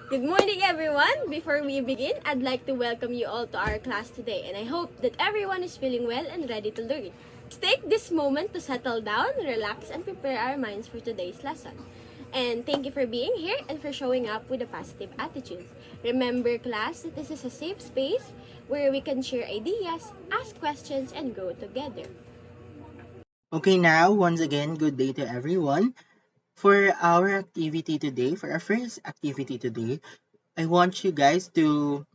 Good morning, everyone! Before we begin, I'd like to welcome you all to our class today, and I hope that everyone is feeling well and ready to learn. Let's take this moment to settle down, relax, and prepare our minds for today's lesson. And thank you for being here and for showing up with a positive attitude. Remember, class, that this is a safe space where we can share ideas, ask questions, and grow together. Okay, now, once again, good day to everyone. For our activity today, for our first activity today, I want you guys to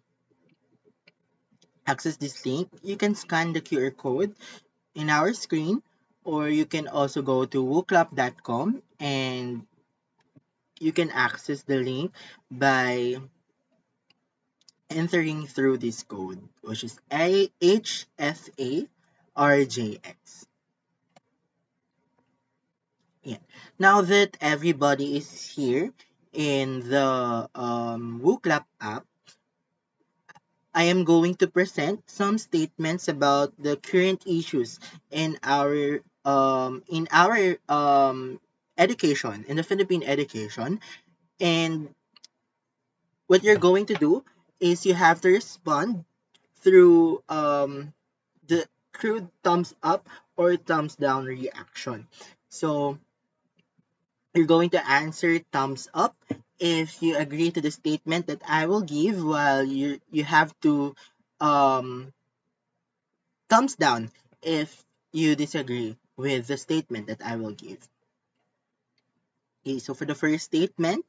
access this link. You can scan the QR code in our screen, or you can also go to wooklap.com and you can access the link by entering through this code, which is HFARJX. Yeah. Now that everybody is here in the WooClap app, I am going to present some statements about the current issues in our education, in the Philippine education. And what you're going to do is you have to respond through the crude thumbs up or thumbs down reaction. So you're going to answer thumbs up if you agree to the statement that I will give, while you have to um, thumbs down if you disagree with the statement that I will give. Okay, so for the first statement,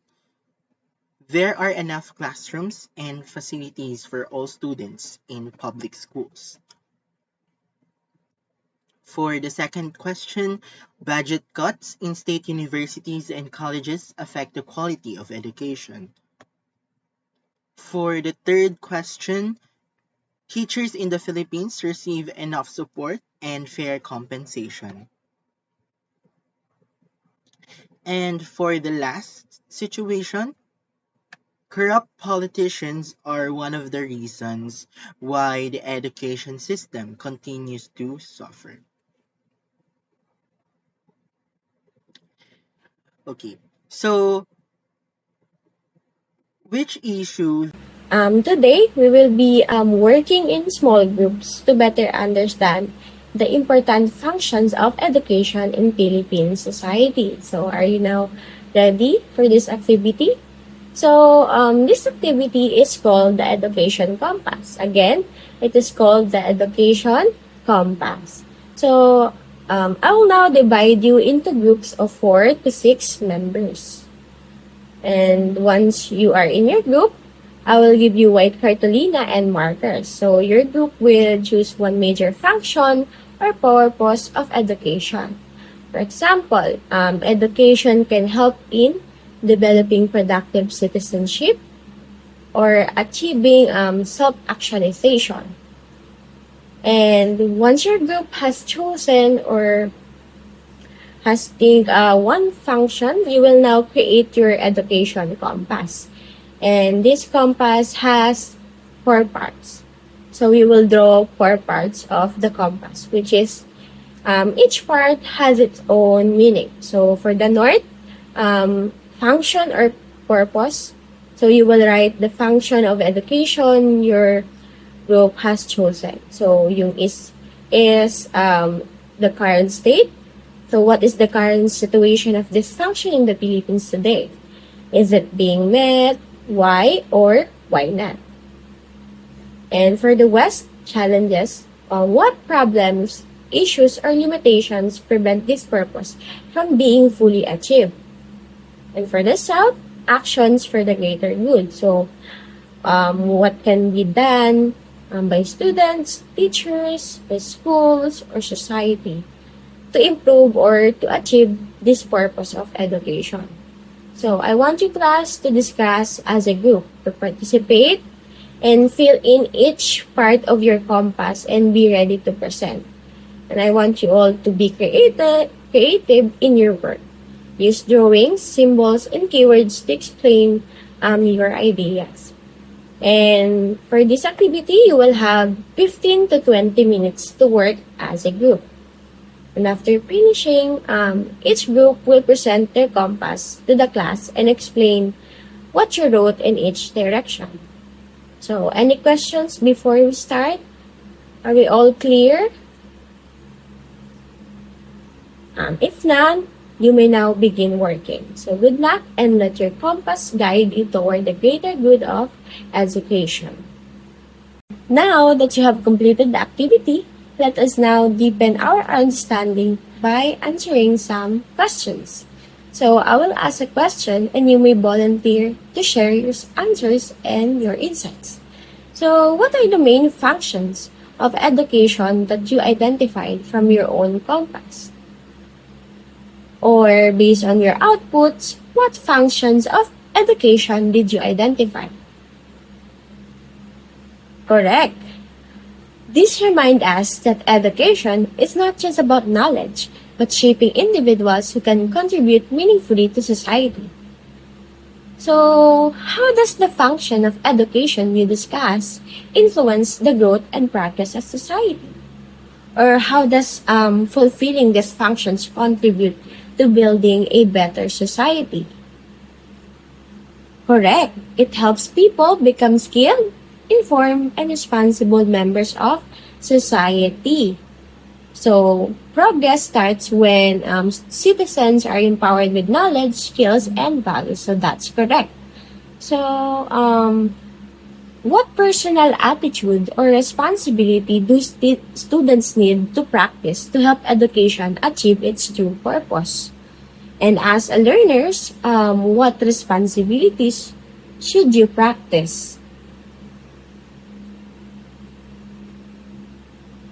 there are enough classrooms and facilities for all students in public schools. For the second question, budget cuts in state universities and colleges affect the quality of education. For the third question, teachers in the Philippines receive enough support and fair compensation. And for the last situation, corrupt politicians are one of the reasons why the education system continues to suffer. Okay, so which issue? Today, we will be working in small groups to better understand the important functions of education in Philippine society. So, are you now ready for this activity? So, this activity is called the Education Compass. Again, it is called the Education Compass. So, I will now divide you into groups of 4 to 6 members. And once you are in your group, I will give you white cartolina and markers. So your group will choose one major function or purpose of education. For example, education can help in developing productive citizenship or achieving self-actualization. And once your group has chosen or has think one function, you will now create your education compass. And this compass has 4 parts. So we will draw 4 parts of the compass, which is each part has its own meaning. So for the north, function or purpose. So you will write the function of education your group has chosen. So yung is the current state. So what is the current situation of this function in the Philippines today? Is it being met? Why or why not? And for the West, challenges, what problems, issues, or limitations prevent this purpose from being fully achieved? And for the South, actions for the greater good. So, what can be done by students, teachers, by schools, or society to improve or to achieve this purpose of education. So I want you class to discuss as a group, to participate and fill in each part of your compass and be ready to present. And I want you all to be creative in your work. Use drawings, symbols, and keywords to explain your ideas. And for this activity, you will have 15 to 20 minutes to work as a group. And after finishing, each group will present their compass to the class and explain what you wrote in each direction. So, any questions before we start? Are we all clear? If none, you may now begin working. So, good luck and let your compass guide you toward the greater good of education. Now that you have completed the activity, let us now deepen our understanding by answering some questions. So I will ask a question and you may volunteer to share your answers and your insights. So what are the main functions of education that you identified from your own compass? Or based on your outputs, what functions of education did you identify? Correct. This reminds us that education is not just about knowledge, but shaping individuals who can contribute meaningfully to society. So, how does the function of education you discuss influence the growth and progress of society? Or how does fulfilling these functions contribute to building a better society? Correct. It helps people become skilled, informed, and responsible members of society. So, progress starts when citizens are empowered with knowledge, skills, and values. So, that's correct. So, what personal attitude or responsibility do students need to practice to help education achieve its true purpose? And as a learners, what responsibilities should you practice?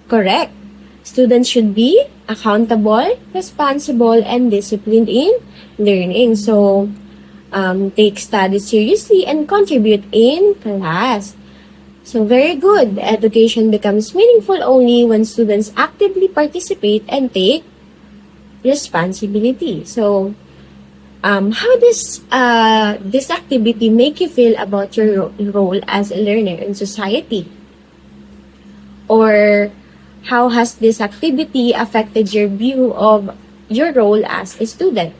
Correct. Students should be accountable, responsible, and disciplined in learning. So, take study seriously and contribute in class. So, very good. Education becomes meaningful only when students actively participate and take responsibility. So, how does this activity make you feel about your role as a learner in society? Or how has this activity affected your view of your role as a student?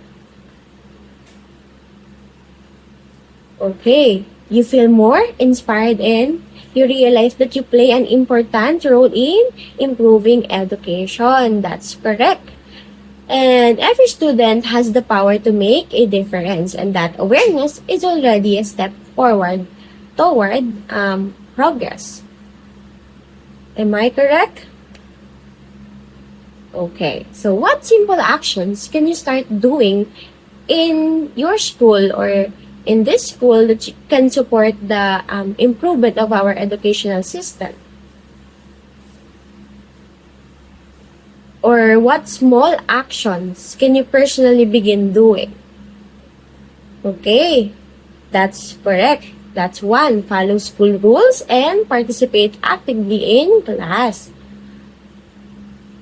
Okay, you feel more inspired and you realize that you play an important role in improving education. That's correct. And every student has the power to make a difference, and that awareness is already a step forward toward progress. Am I correct? Okay, so what simple actions can you start doing in your school or in this school that can support the improvement of our educational system? Or what small actions can you personally begin doing? Okay, that's correct. That's one. Follow school rules and participate actively in class.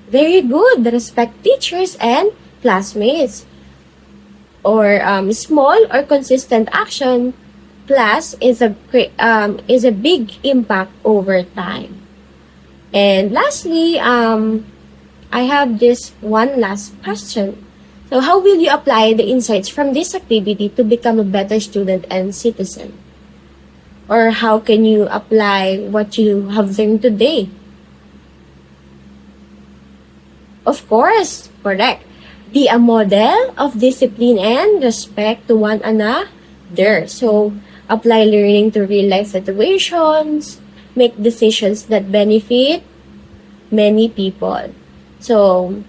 Very good. Respect teachers and classmates. Or small or consistent action plus is a big impact over time. And lastly, I have this one last question. So how will you apply the insights from this activity to become a better student and citizen? Or how can you apply what you have learned today? Of course, correct. Be a model of discipline and respect to one another. So, apply learning to real life situations, make decisions that benefit many people. So,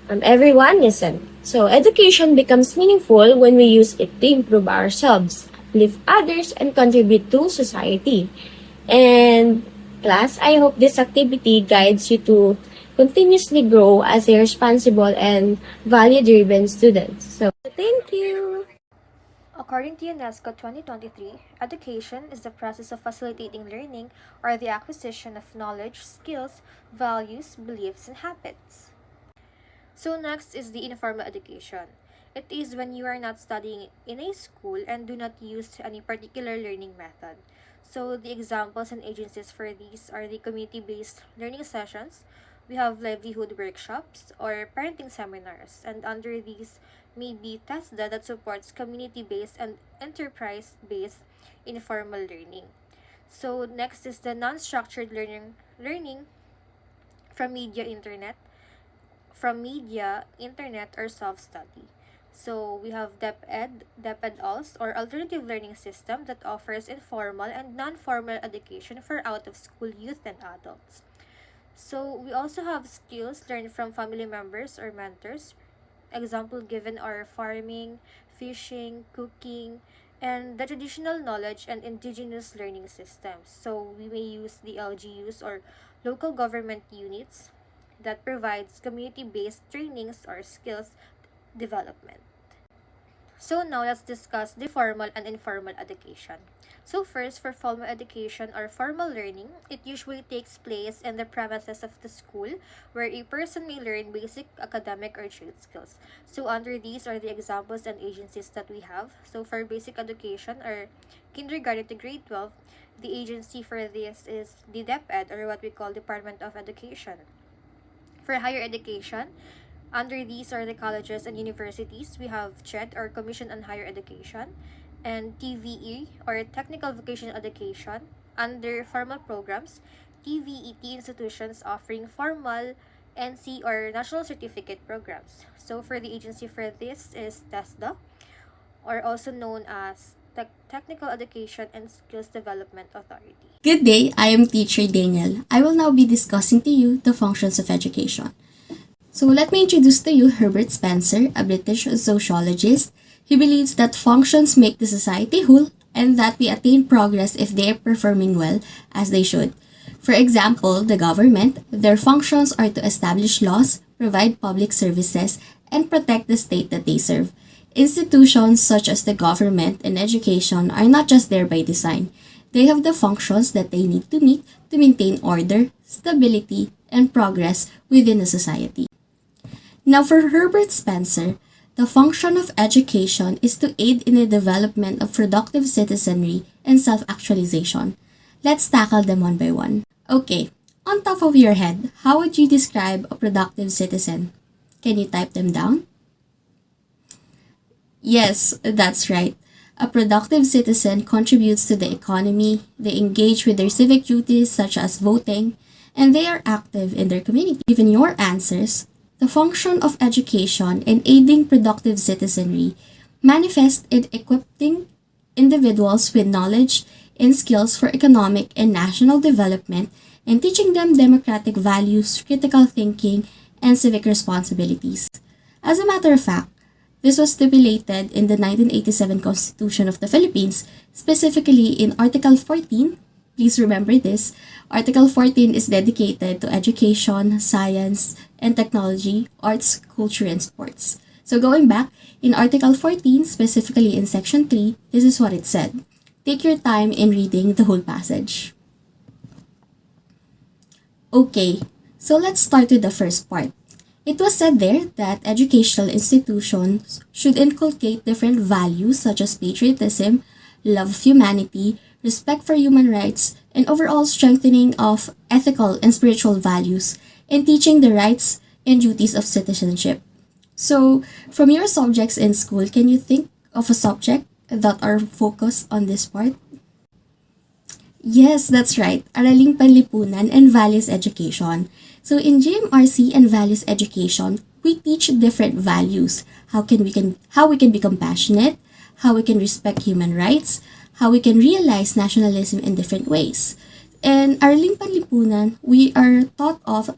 everyone listen. So, education becomes meaningful when we use it to improve ourselves, lift others, and contribute to society. And class, I hope this activity guides you to continuously grow as a responsible and value-driven student. So, thank you. According to UNESCO 2023, education is the process of facilitating learning or the acquisition of knowledge, skills, values, beliefs, and habits. So next is the informal education. It is when you are not studying in a school and do not use any particular learning method. So the examples and agencies for these are the community-based learning sessions, We have livelihood workshops or parenting seminars, and under these may be TESDA that supports community-based and enterprise-based informal learning. So next is the non-structured learning from media, internet, or self-study. So we have DepEd-ALS, or alternative learning system that offers informal and non-formal education for out-of-school youth and adults. So we also have skills learned from family members or mentors. Example given are farming, fishing, cooking, and the traditional knowledge and indigenous learning systems. So we may use the LGUs, or local government units, that provides community-based trainings or skills development. So now let's discuss the formal and informal education. So first, for formal education or formal learning, it usually takes place in the premises of the school where a person may learn basic academic or trade skills. So under these are the examples and agencies that we have. So for basic education or kindergarten to grade 12, the agency for this is the DepEd, or what we call Department of Education. For higher education, under these are the colleges and universities. We have CHED, or Commission on Higher Education, and TVE, or Technical Vocational Education. Under formal programs, TVET institutions offering formal NC or National Certificate programs. So for the agency for this is TESDA, or also known as Technical Education and Skills Development Authority. Good day, I am teacher Danielle. I will now be discussing to you the functions of education. So let me introduce to you Herbert Spencer, a British sociologist. He believes that functions make the society whole and that we attain progress if they are performing well as they should. For example, the government, their functions are to establish laws, provide public services, and protect the state that they serve. Institutions such as the government and education are not just there by design. They have the functions that they need to meet to maintain order, stability, and progress within a society. Now, for Herbert Spencer, the function of education is to aid in the development of productive citizenry and self-actualization. Let's tackle them one by one. Okay, on top of your head, how would you describe a productive citizen? Can you type them down? Yes, that's right. A productive citizen contributes to the economy, they engage with their civic duties such as voting, and they are active in their community. Given your answers, the function of education in aiding productive citizenry manifests in equipping individuals with knowledge and skills for economic and national development and teaching them democratic values, critical thinking, and civic responsibilities. As a matter of fact, this was stipulated in the 1987 Constitution of the Philippines, specifically in Article 14. Please remember this. Article 14 is dedicated to education, science, and technology, arts, culture, and sports. So going back, in Article 14, specifically in Section 3, this is what it said. Take your time in reading the whole passage. Okay, so let's start with the first part. It was said there that educational institutions should inculcate different values such as patriotism, love of humanity, respect for human rights, and overall strengthening of ethical and spiritual values, and teaching the rights and duties of citizenship. So, from your subjects in school, can you think of a subject that are focused on this part? Yes, that's right. Araling Panlipunan and Values Education. So in GMRC and Values Education, we teach different values. How we can be compassionate, how we can respect human rights, how we can realize nationalism in different ways. In Araling Panlipunan, we are taught of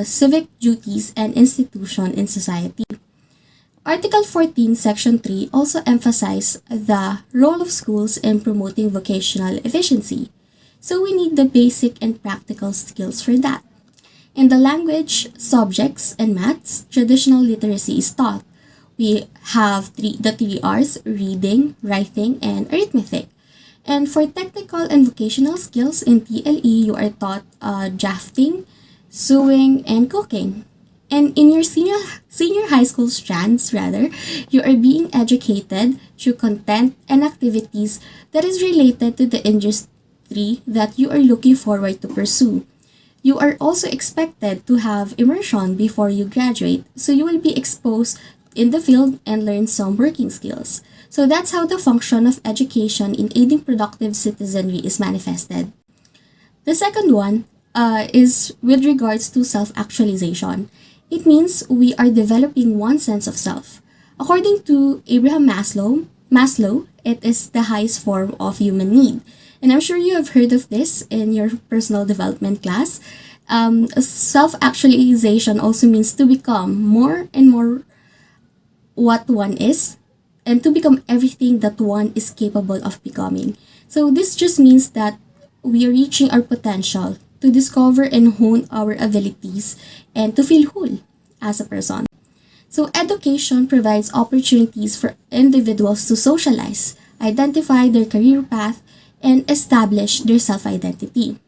civic duties and institution in society. Article 14, Section 3 also emphasizes the role of schools in promoting vocational efficiency. So we need the basic and practical skills for that. In the language, subjects, and maths, traditional literacy is taught. We have the three R's, reading, writing, and arithmetic. And for technical and vocational skills in TLE, you are taught drafting, sewing, and cooking. And in your senior high school strands, you are being educated through content and activities that is related to the industry that you are looking forward to pursue. You are also expected to have immersion before you graduate, so you will be exposed in the field and learn some working skills. So that's how the function of education in aiding productive citizenry is manifested. The second one is with regards to self actualization. It means we are developing one sense of self. According to Abraham Maslow, it is the highest form of human need. And I'm sure you have heard of this in your personal development class. Self actualization also means to become more and more what one is and to become everything that one is capable of becoming. So this just means that we are reaching our potential to discover and hone our abilities and to feel whole as a person. So education provides opportunities for individuals to socialize, identify their career path, and establish their self-identity.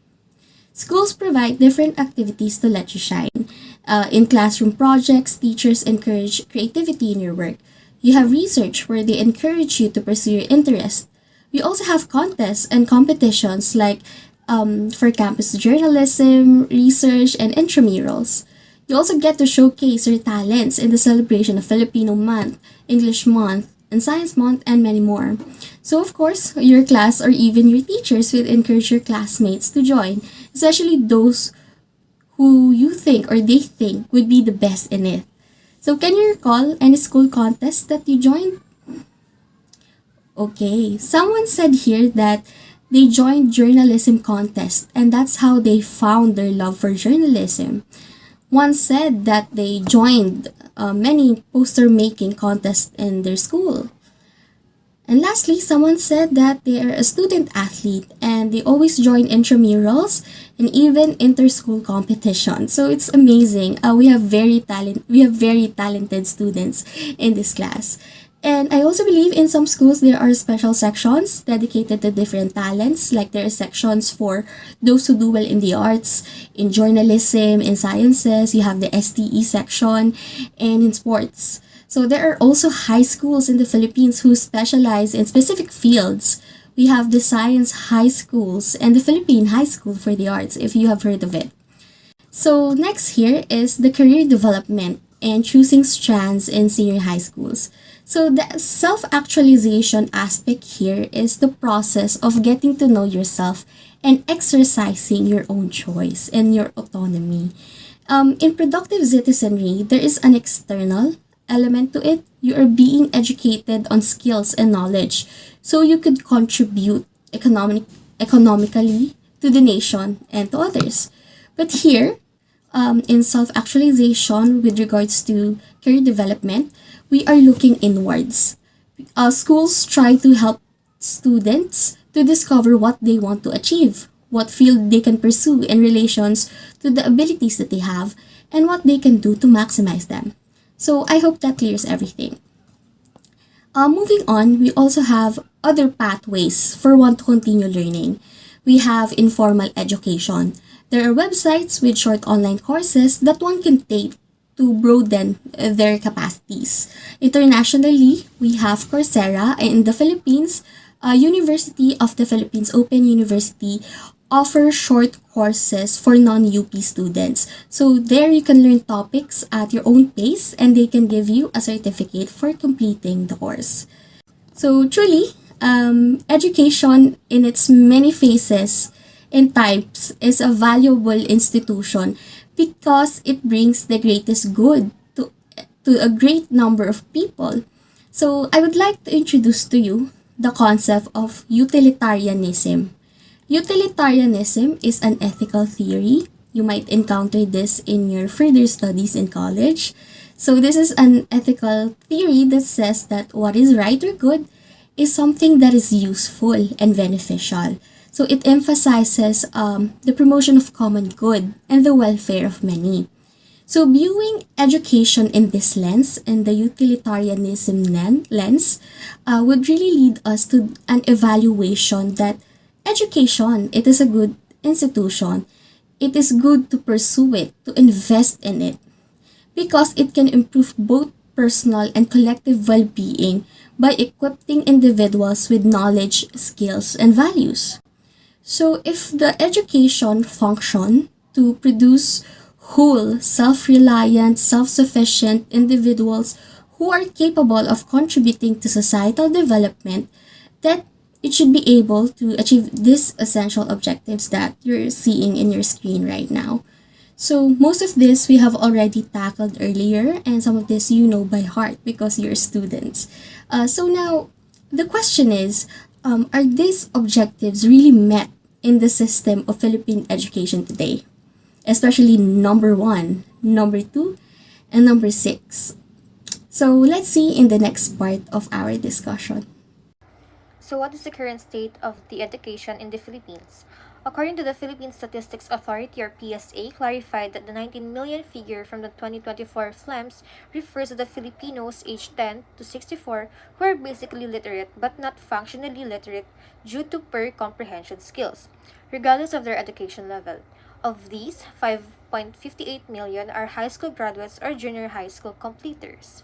Schools provide different activities to let you shine. In classroom projects, teachers encourage creativity in your work. You have research where they encourage you to pursue your interest. We also have contests and competitions like for campus journalism, research, and intramurals. You also get to showcase your talents in the celebration of Filipino Month, English Month, and Science Month, and many more. So, of course, your class or even your teachers will encourage your classmates to join, especially those who you think or they think would be the best in it. So, can you recall any school contest that you joined? Okay, someone said here that they joined journalism contest and that's how they found their love for journalism. One said that they joined many poster making contests in their school. And lastly, someone said that they are a student athlete and they always join intramurals and even inter-school competitions. So it's amazing. We have very talented students in this class. And I also believe in some schools there are special sections dedicated to different talents. Like there are sections for those who do well in the arts, in journalism, in sciences. You have the STE section, and in sports. So there are also high schools in the Philippines who specialize in specific fields. We have the science high schools and the Philippine High School for the Arts, if you have heard of it. So next here is the career development and choosing strands in senior high schools. So the self-actualization aspect here is the process of getting to know yourself and exercising your own choice and your autonomy. In productive citizenry, there is an external element to it. You are being educated on skills and knowledge so you could contribute economically to the nation and to others. But here, in self-actualization with regards to career development, we are looking inwards. Schools try to help students to discover what they want to achieve, what field they can pursue in relations to the abilities that they have, and what they can do to maximize them. So I hope that clears everything. Moving on, we also have other pathways for one to continue learning. We have informal education. There are websites with short online courses that one can take to broaden their capacities. Internationally, we have Coursera, and in the Philippines, University of the Philippines Open University offer short courses for non-UP students. So there you can learn topics at your own pace and they can give you a certificate for completing the course. So truly, education in its many phases and types is a valuable institution because it brings the greatest good to a great number of people. So I would like to introduce to you the concept of utilitarianism. Utilitarianism is an ethical theory. You might encounter this in your further studies in college. So this is an ethical theory that says that what is right or good is something that is useful and beneficial. So it emphasizes the promotion of common good and the welfare of many. So viewing education in this lens, in the utilitarianism lens, would really lead us to an evaluation that education, it is a good institution. It is good to pursue it, to invest in it, because it can improve both personal and collective well-being by equipping individuals with knowledge, skills, and values. So if the education function to produce whole, self reliant, self sufficient individuals who are capable of contributing to societal development, that it should be able to achieve these essential objectives that you're seeing in your screen right now. So, most of this we have already tackled earlier, and some of this you know by heart because you're students. So, now the question is, are these objectives really met in the system of Philippine education today? Especially number one, number two, and number six. So, let's see in the next part of our discussion. So, what is the current state of the education in the Philippines? According to the Philippine Statistics Authority or PSA, clarified that the 19 million figure from the 2024 FLEMS refers to the Filipinos aged 10 to 64 who are basically literate but not functionally literate due to poor comprehension skills, regardless of their education level. Of these, 5.58 million are high school graduates or junior high school completers.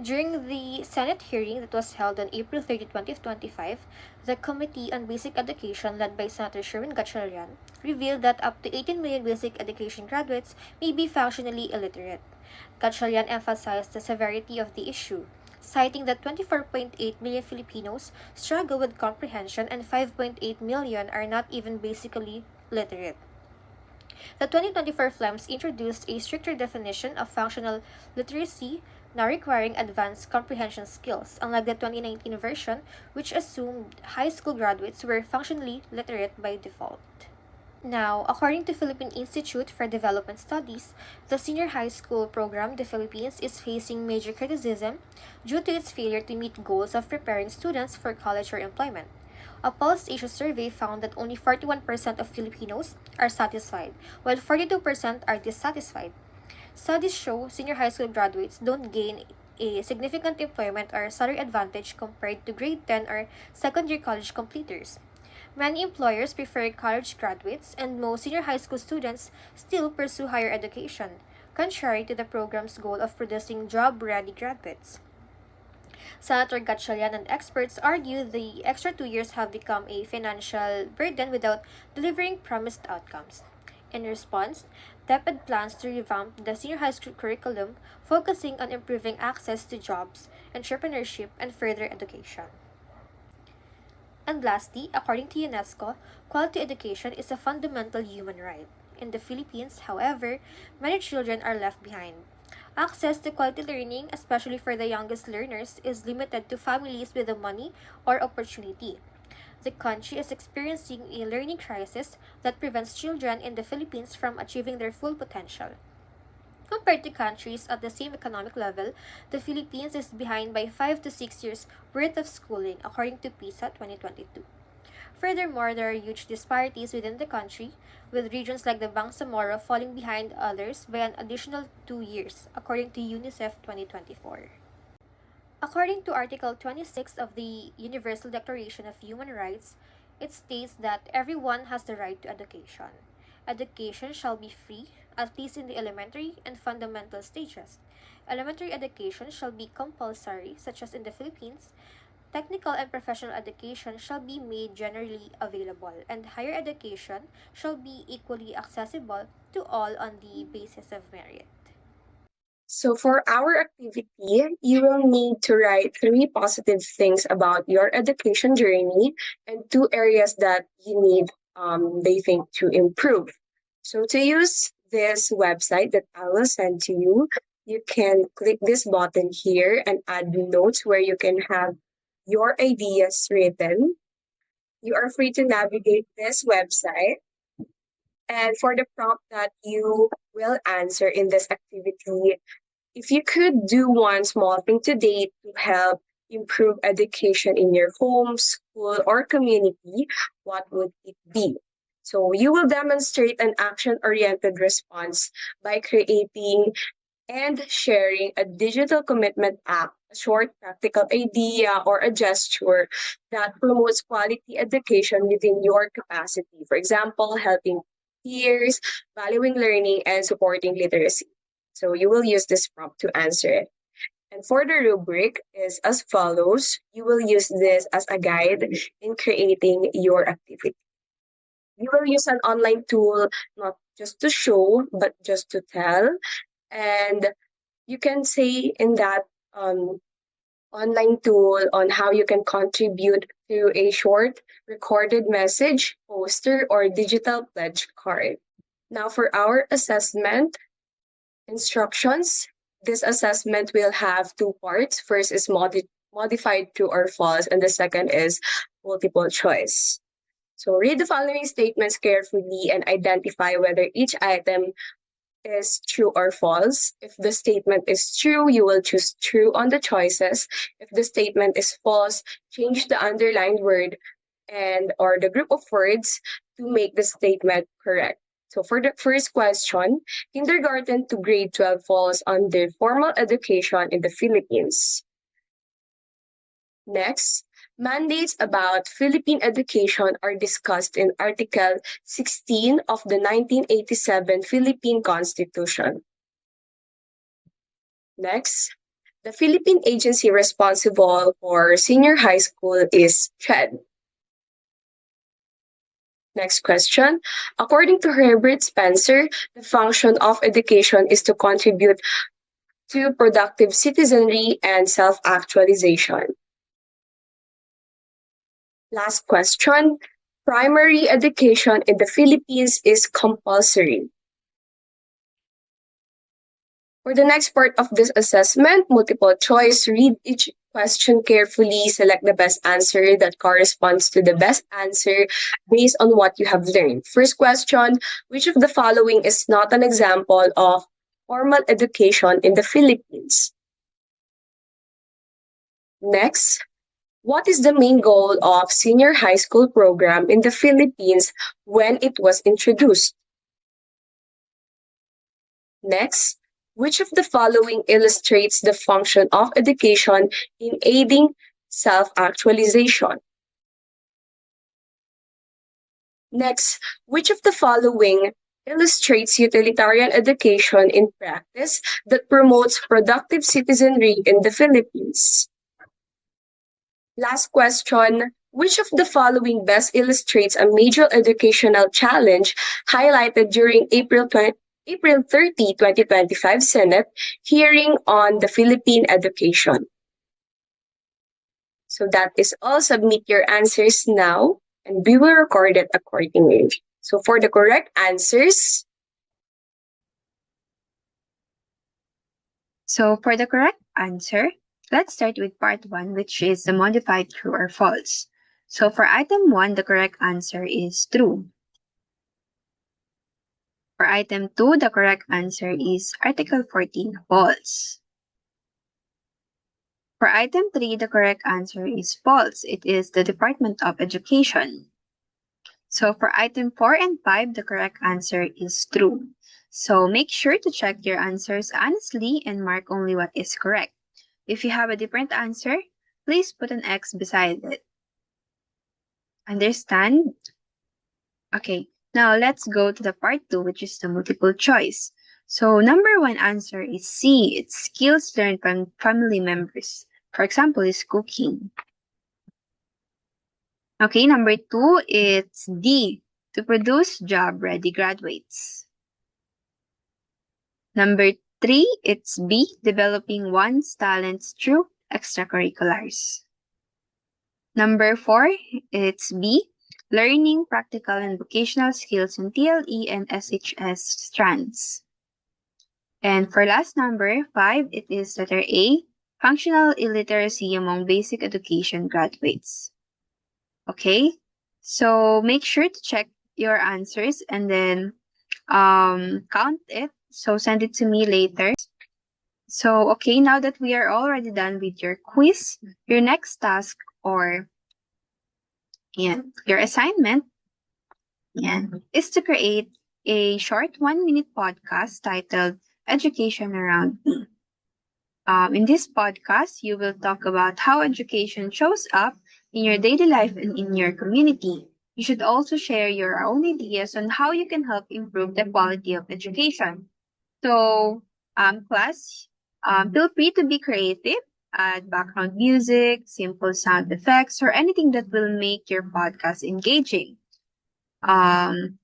During the Senate hearing that was held on April 30, 2025, the Committee on Basic Education led by Senator Sherwin Gatchalian revealed that up to 18 million basic education graduates may be functionally illiterate. Gatchalian emphasized the severity of the issue, citing that 24.8 million Filipinos struggle with comprehension and 5.8 million are not even basically literate. The 2024 FLEMS introduced a stricter definition of functional literacy, now requiring advanced comprehension skills, unlike the 2019 version, which assumed high school graduates were functionally literate by default. Now, according to Philippine Institute for Development Studies, the senior high school program in the Philippines is facing major criticism due to its failure to meet goals of preparing students for college or employment. A Pulse Asia survey found that only 41% of Filipinos are satisfied, while 42% are dissatisfied. Studies show senior high school graduates don't gain a significant employment or salary advantage compared to grade 10 or second year college completers. Many employers prefer college graduates, and most senior high school students still pursue higher education, contrary to the program's goal of producing job ready graduates. Senator Gatchalian and experts argue the extra 2 years have become a financial burden without delivering promised outcomes. In response, DepEd plans to revamp the senior high school curriculum, focusing on improving access to jobs, entrepreneurship, and further education. And lastly, according to UNESCO, quality education is a fundamental human right. In the Philippines, however, many children are left behind. Access to quality learning, especially for the youngest learners, is limited to families with the money or opportunity. The country is experiencing a learning crisis that prevents children in the Philippines from achieving their full potential. Compared to countries at the same economic level, the Philippines is behind by 5 to 6 years worth of schooling, according to PISA 2022. Furthermore, there are huge disparities within the country, with regions like the Bangsamoro falling behind others by an additional 2 years, according to UNICEF 2024. According to Article 26 of the Universal Declaration of Human Rights, it states that everyone has the right to education. Education shall be free, at least in the elementary and fundamental stages. Elementary education shall be compulsory, such as in the Philippines. Technical and professional education shall be made generally available, and higher education shall be equally accessible to all on the basis of merit. So for our activity, you will need to write three positive things about your education journey and two areas that you need they think to improve. So to use this website that I will send to you, you can click this button here and add notes where you can have your ideas written. You are free to navigate this website. And for the prompt that you will answer in this activity, if you could do one small thing today to help improve education in your home, school, or community, what would it be? So you will demonstrate an action-oriented response by creating and sharing a digital commitment app, a short practical idea, or a gesture that promotes quality education within your capacity. For example, helping peers, valuing learning, and supporting literacy. So you will use this prompt to answer it. And for the rubric is as follows. You will use this as a guide in creating your activity. You will use an online tool not just to show, but just to tell. And you can say in that online tool on how you can contribute through a short recorded message, poster, or digital pledge card. Now, for our assessment instructions, this assessment will have two parts. First is modified true or false, and the second is multiple choice. So, read the following statements carefully and identify whether each item is true or false. If the statement is true, you will choose true on the choices. If the statement is false, change the underlined word and or the group of words to make the statement correct. So for the first question, kindergarten to grade 12 falls under formal education in the Philippines. Next, mandates about Philippine education are discussed in Article 16 of the 1987 Philippine Constitution. Next, the Philippine agency responsible for senior high school is CHED. Next question. According to Herbert Spencer, the function of education is to contribute to productive citizenry and self-actualization. Last question. Primary education in the Philippines is compulsory. For the next part of this assessment, multiple choice, read each question carefully, select the best answer that corresponds to the best answer based on what you have learned. First question, which of the following is not an example of formal education in the Philippines? Next, what is the main goal of senior high school program in the Philippines when it was introduced? Next, which of the following illustrates the function of education in aiding self-actualization? Next, which of the following illustrates utilitarian education in practice that promotes productive citizenry in the Philippines? Last question, which of the following best illustrates a major educational challenge highlighted during April 30, 2025 Senate hearing on the Philippine education? So that is all. Submit your answers now and we will record it accordingly. So for the correct answers, So for the correct answer, let's start with part 1, which is the modified true or false. So for item 1, the correct answer is true. For item 2, the correct answer is Article 14, false. For item 3, the correct answer is false. It is the Department of Education. So for item 4 and 5, the correct answer is true. So make sure to check your answers honestly and mark only what is correct. If you have a different answer, please put an X beside it. Understand? Okay, now let's go to the part 2, which is the multiple choice. So number 1 answer is C. It's skills learned from family members. For example, is cooking. Okay, number 2, it's D. To produce job-ready graduates. Number 3, it's B. Developing one's talents through extracurriculars. Number 4, it's B. Learning practical and vocational skills in TLE and SHS strands. And for last number 5, it is letter A. Functional illiteracy among basic education graduates. Okay, so make sure to check your answers and then count it. So send it to me later. So, okay, now that we are already done with your quiz, your next task or your assignment is to create a short 1-minute podcast titled Education Around Me. In this podcast, you will talk about how education shows up in your daily life and in your community. You should also share your own ideas on how you can help improve the quality of education. So, class, feel free to be creative, add background music, simple sound effects, or anything that will make your podcast engaging.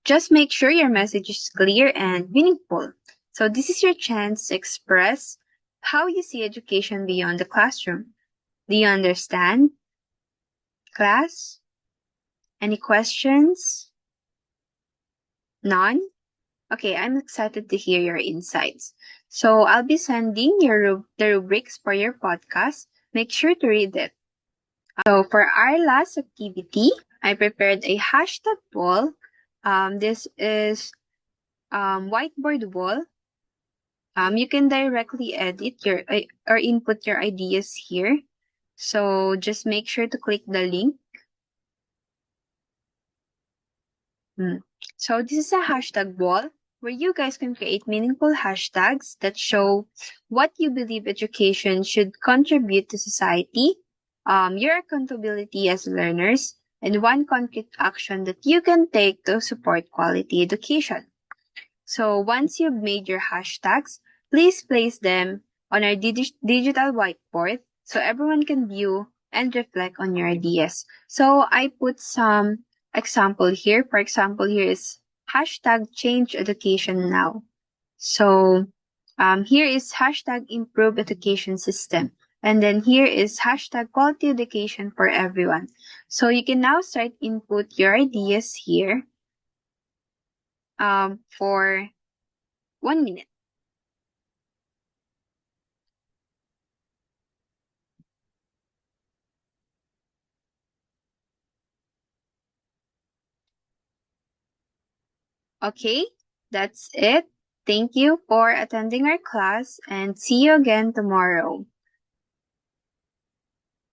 Just make sure your message is clear and meaningful. So this is your chance to express how you see education beyond the classroom. Do you understand, class? Any questions? None? Okay, I'm excited to hear your insights. So I'll be sending the rubrics for your podcast. Make sure to read it. So for our last activity, I prepared a hashtag wall. This is whiteboard wall. You can directly edit your or input your ideas here. So just make sure to click the link. So this is a hashtag wall where you guys can create meaningful hashtags that show what you believe education should contribute to society, your accountability as learners, and one concrete action that you can take to support quality education. So once you've made your hashtags, please place them on our digital whiteboard so everyone can view and reflect on your ideas. So I put some example here. For example, here is hashtag change education now. So here is hashtag improve education system. And then here is hashtag quality education for everyone. So you can now start input your ideas here for 1 minute. Okay, that's it. Thank you for attending our class and see you again tomorrow.